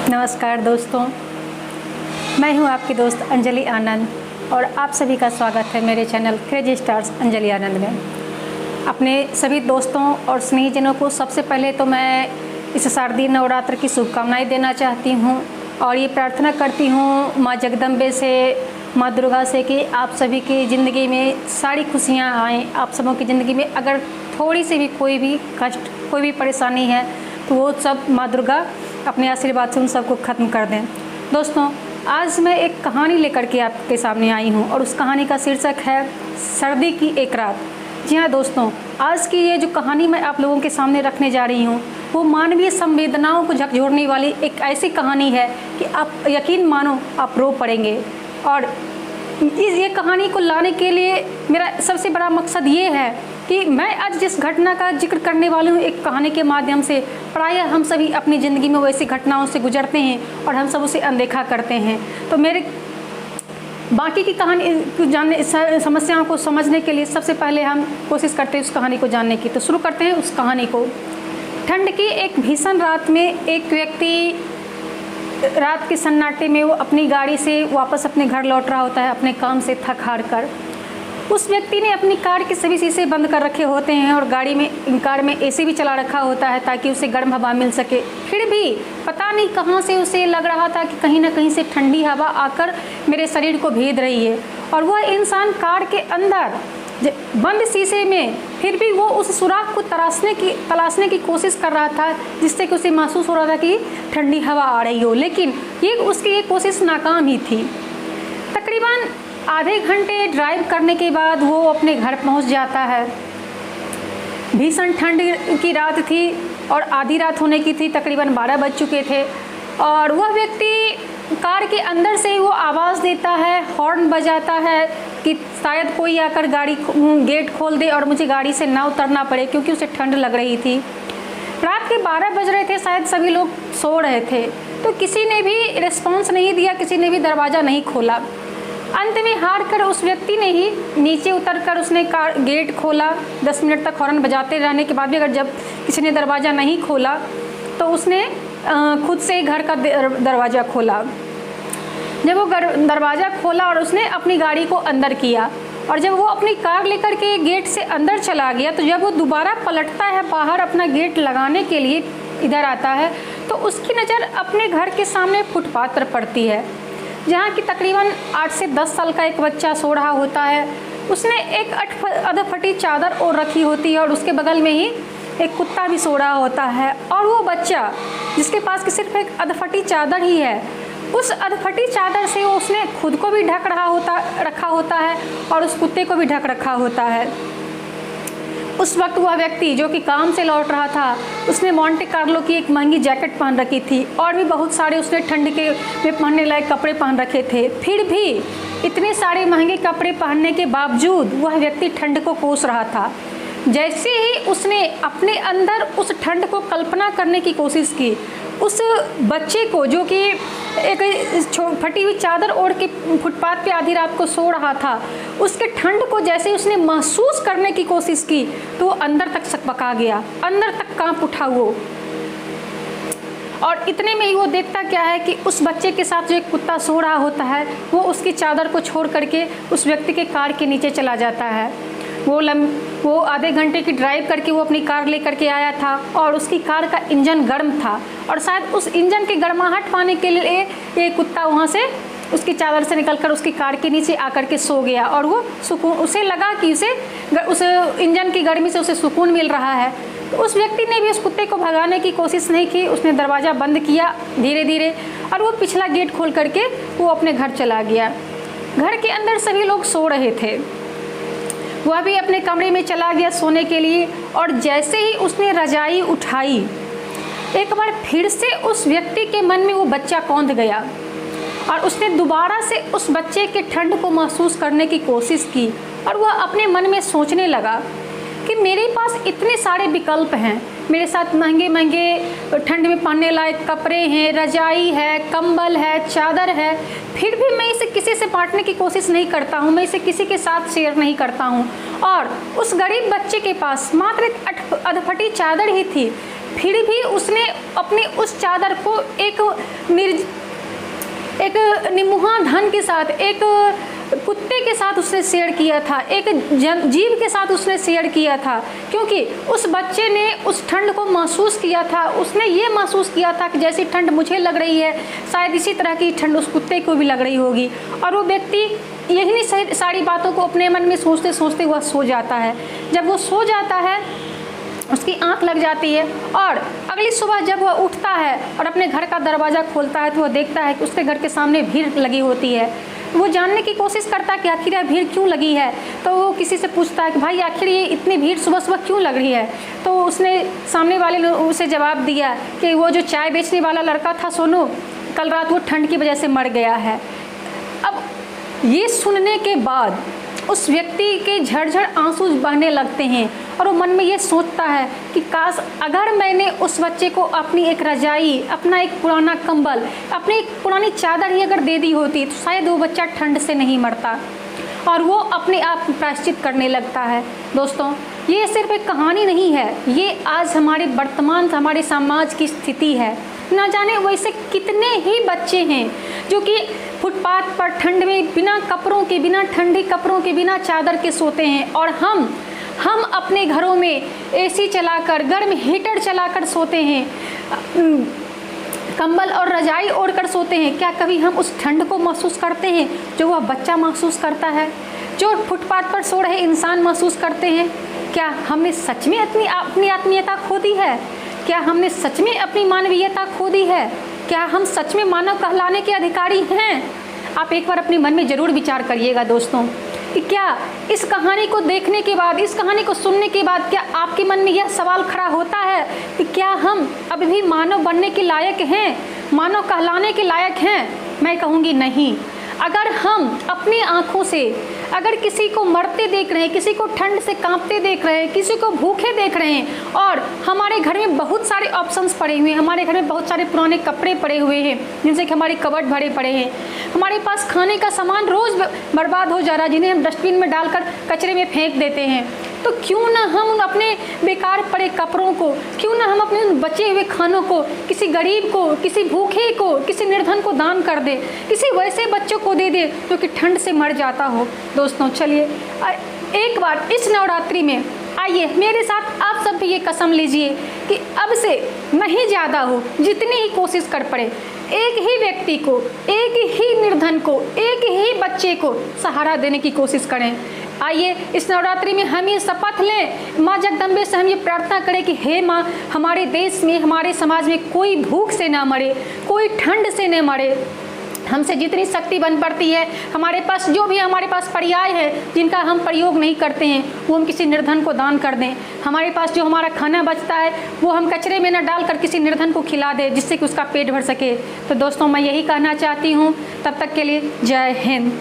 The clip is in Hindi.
नमस्कार दोस्तों, मैं हूं आपकी दोस्त अंजलि आनंद और आप सभी का स्वागत है मेरे चैनल क्रेजी स्टार्स अंजलि आनंद में। अपने सभी दोस्तों और स्नेहीजनों को सबसे पहले तो मैं इस शारदीय नवरात्र की शुभकामनाएं देना चाहती हूं और ये प्रार्थना करती हूं माँ जगदम्बे से, माँ दुर्गा से कि आप सभी की ज़िंदगी में सारी खुशियाँ आएँ। आप सबों की ज़िंदगी में अगर थोड़ी सी भी कोई भी कष्ट, कोई भी परेशानी है तो वो सब माँ दुर्गा अपने आशीर्वाद से उन सबको ख़त्म कर दें। दोस्तों, आज मैं एक कहानी लेकर के आपके सामने आई हूँ और उस कहानी का शीर्षक है सर्दी की एक रात। जी हाँ दोस्तों, आज की ये जो कहानी मैं आप लोगों के सामने रखने जा रही हूँ वो मानवीय संवेदनाओं को झकझोरने वाली एक ऐसी कहानी है कि आप यकीन मानो आप रो पड़ेंगे। और ये कहानी को लाने के लिए मेरा सबसे बड़ा मकसद ये है कि मैं आज जिस घटना का जिक्र करने वाली हूँ एक कहानी के माध्यम से, प्रायः हम सभी अपनी ज़िंदगी में वैसी घटनाओं से गुजरते हैं और हम सब उसे अनदेखा करते हैं। तो मेरे बाकी की कहानी जानने, समस्याओं को समझने के लिए सबसे पहले हम कोशिश करते हैं उस कहानी को जानने की। तो शुरू करते हैं उस कहानी को। ठंड की एक भीषण रात में एक व्यक्ति रात के सन्नाटे में वो अपनी गाड़ी से वापस अपने घर लौट रहा होता है, अपने काम से थक हार कर। उस व्यक्ति ने अपनी कार के सभी शीशे बंद कर रखे होते हैं और कार में एसी भी चला रखा होता है ताकि उसे गर्म हवा मिल सके। फिर भी पता नहीं कहाँ से उसे लग रहा था कि कहीं ना कहीं से ठंडी हवा आकर मेरे शरीर को भेद रही है। और वह इंसान कार के अंदर बंद शीशे में फिर भी वो उस सुराख को तलाशने की कोशिश कर रहा था जिससे कि उसे महसूस हो रहा था कि ठंडी हवा आ रही हो, लेकिन उसकी ये कोशिश नाकाम ही थी। तकरीबन आधे घंटे ड्राइव करने के बाद वो अपने घर पहुंच जाता है। भीषण ठंड की रात थी और आधी रात होने की थी, तकरीबन 12 बज चुके थे। और वह व्यक्ति कार के अंदर से वो आवाज़ देता है, हॉर्न बजाता है कि शायद कोई आकर गाड़ी गेट खोल दे और मुझे गाड़ी से ना उतरना पड़े, क्योंकि उसे ठंड लग रही थी। रात के 12 बज रहे थे, शायद सभी लोग सो रहे थे, तो किसी ने भी रिस्पॉन्स नहीं दिया, किसी ने भी दरवाज़ा नहीं खोला। अंत में हार कर उस व्यक्ति ने ही नीचे उतरकर उसने कार गेट खोला। 10 मिनट तक हॉर्न बजाते रहने के बाद भी अगर जब किसी ने दरवाज़ा नहीं खोला तो उसने खुद से घर का दरवाज़ा खोला। जब वो दरवाज़ा खोला और उसने अपनी गाड़ी को अंदर किया और जब वो अपनी कार लेकर के गेट से अंदर चला गया, तो जब वो दोबारा पलटता है बाहर अपना गेट लगाने के लिए इधर आता है, तो उसकी नज़र अपने घर के सामने फुटपाथ पर पड़ती है जहाँ की तकरीबन 8 से 10 साल का एक बच्चा सो रहा होता है। उसने एक अधफटी चादर ओढ़ रखी होती है और उसके बगल में ही एक कुत्ता भी सो रहा होता है। और वो बच्चा जिसके पास कि सिर्फ एक अधफटी चादर ही है, उस अधफटी चादर से उसने खुद को भी ढक रखा होता है और उस कुत्ते को भी ढक रखा होता है। उस वक्त वह व्यक्ति जो कि काम से लौट रहा था, उसने मोंटे कार्लो की एक महंगी जैकेट पहन रखी थी और भी बहुत सारे उसने ठंड के में पहनने लायक कपड़े पहन रखे थे। फिर भी इतने सारे महंगे कपड़े पहनने के बावजूद वह व्यक्ति ठंड को कोस रहा था। जैसे ही उसने अपने अंदर उस ठंड को कल्पना करने की कोशिश की, उस बच्चे को जो कि एक फटी हुई चादर ओढ़ के फुटपाथ पे आधी रात को सो रहा था, उसके ठंड को जैसे उसने महसूस करने की कोशिश की तो वो अंदर तक सकपका गया, अंदर तक कांप उठा वो। और इतने में ही वो देखता क्या है कि उस बच्चे के साथ जो एक कुत्ता सो रहा होता है वो उसकी चादर को छोड़ करके उस व्यक्ति के कार के नीचे चला जाता है। वो आधे घंटे की ड्राइव करके वो अपनी कार लेकर के आया था और उसकी कार का इंजन गर्म था और शायद उस इंजन की गर्माहट पाने के लिए ये कुत्ता वहाँ से उसकी चादर से निकलकर उसकी कार के नीचे आकर के सो गया। और वो सुकून, उसे लगा कि उस इंजन की गर्मी से उसे सुकून मिल रहा है। तो उस व्यक्ति ने भी उस कुत्ते को भगाने की कोशिश नहीं की, उसने दरवाज़ा बंद किया धीरे धीरे और वो पिछला गेट खोल करके वो अपने घर चला गया। घर के अंदर सभी लोग सो रहे थे, वह भी अपने कमरे में चला गया सोने के लिए। और जैसे ही उसने रजाई उठाई, एक बार फिर से उस व्यक्ति के मन में वो बच्चा कौंध गया और उसने दोबारा से उस बच्चे के ठंड को महसूस करने की कोशिश की। और वह अपने मन में सोचने लगा कि मेरे पास इतने सारे विकल्प हैं, मेरे साथ महंगे महंगे ठंड में पहनने लायक कपड़े हैं, रजाई है, कंबल है, चादर है, फिर भी मैं इसे किसी से बांटने की कोशिश नहीं करता हूँ, मैं इसे किसी के साथ शेयर नहीं करता हूँ। और उस गरीब बच्चे के पास मात्र एक अधफटी चादर ही थी, फिर भी उसने अपनी उस चादर को एक निमुहा धन के साथ, एक कुत्ते के साथ उसने शेयर किया था, एक जीव के साथ उसने शेयर किया था, क्योंकि उस बच्चे ने उस ठंड को महसूस किया था। उसने ये महसूस किया था कि जैसी ठंड मुझे लग रही है शायद इसी तरह की ठंड उस कुत्ते को भी लग रही होगी। और वो व्यक्ति यही सारी बातों को अपने मन में सोचते सोचते वह सो जाता है। जब वो सो जाता है उसकी आंख लग जाती है और अगली सुबह जब वह उठता है और अपने घर का दरवाज़ा खोलता है तो वह देखता है कि उसके घर के सामने भीड़ लगी होती है। वो जानने की कोशिश करता है कि आखिर यह भीड़ क्यों लगी है। तो वो किसी से पूछता है कि भाई आखिर ये इतनी भीड़ सुबह सुबह क्यों लग रही है। तो उसने सामने वाले ने उसे जवाब दिया कि वो जो चाय बेचने वाला लड़का था सोनू, कल रात वो ठंड की वजह से मर गया है। अब ये सुनने के बाद उस व्यक्ति के झरझर आंसू बहने लगते हैं और वो मन में ये सोचता है कि काश अगर मैंने उस बच्चे को अपनी एक रजाई, अपना एक पुराना कंबल, अपनी एक पुरानी चादर ही अगर दे दी होती तो शायद वो बच्चा ठंड से नहीं मरता। और वो अपने आप प्रायश्चित करने लगता है। दोस्तों, ये सिर्फ एक कहानी नहीं है, ये आज हमारे वर्तमान हमारे समाज की स्थिति है। ना जाने वैसे कितने ही बच्चे हैं जो कि फुटपाथ पर ठंड में बिना कपड़ों के, बिना ठंडी कपड़ों के, बिना चादर के सोते हैं। और हम अपने घरों में एसी चलाकर, गर्म हीटर चलाकर सोते हैं, कंबल और रजाई ओढ़कर सोते हैं। क्या कभी हम उस ठंड को महसूस करते हैं जो वह बच्चा महसूस करता है, जो फुटपाथ पर सो रहे इंसान महसूस करते हैं? क्या हमने सच में अपनी आत्मीयता खो दी है? क्या हमने सच में अपनी मानवीयता खो दी है? क्या हम सच में मानव कहलाने के अधिकारी हैं? आप एक बार अपने मन में ज़रूर विचार करिएगा दोस्तों कि क्या इस कहानी को देखने के बाद, इस कहानी को सुनने के बाद क्या आपके मन में यह सवाल खड़ा होता है कि क्या हम अभी भी मानव बनने के लायक हैं, मानव कहलाने के लायक हैं? मैं कहूँगी नहीं। अगर हम अपनी आँखों से अगर किसी को मरते देख रहे हैं, किसी को ठंड से कांपते देख रहे हैं, किसी को भूखे देख रहे हैं और हमारे घर में बहुत सारे ऑप्शंस पड़े हुए हैं, हमारे घर में बहुत सारे पुराने कपड़े पड़े हुए हैं जिनसे कि हमारी कबर्ड भरे पड़े हैं, हमारे पास खाने का सामान रोज़ बर्बाद हो जा रहा है जिन्हें हम डस्टबिन में डालकर कचरे में फेंक देते हैं, तो क्यों ना हम उन अपने बेकार पड़े कपड़ों को, क्यों ना हम अपने बचे हुए खानों को किसी गरीब को, किसी भूखे को, किसी निर्धन को दान कर दे, किसी वैसे बच्चों को दे दे जो कि ठंड से मर जाता हो। दोस्तों चलिए एक बार इस नवरात्रि में आइए मेरे साथ आप सब भी ये कसम लीजिए कि अब से नहीं ज़्यादा हो, जितनी ही कोशिश कर पड़े, एक ही व्यक्ति को, एक ही निर्धन को, एक ही बच्चे को सहारा देने की कोशिश करें। आइए इस नवरात्रि में हम ये शपथ लें, माँ जगदम्बे से हम ये प्रार्थना करें कि हे माँ, हमारे देश में, हमारे समाज में कोई भूख से ना मरे, कोई ठंड से न मरे। हमसे जितनी शक्ति बन पड़ती है, हमारे पास जो भी हमारे पास पर्याय है जिनका हम प्रयोग नहीं करते हैं, वो हम किसी निर्धन को दान कर दें। हमारे पास जो हमारा खाना बचता है वो हम कचरे में न डालकर किसी निर्धन को खिला दें जिससे कि उसका पेट भर सके। तो दोस्तों मैं यही कहना चाहती हूँ। तब तक के लिए जय हिंद।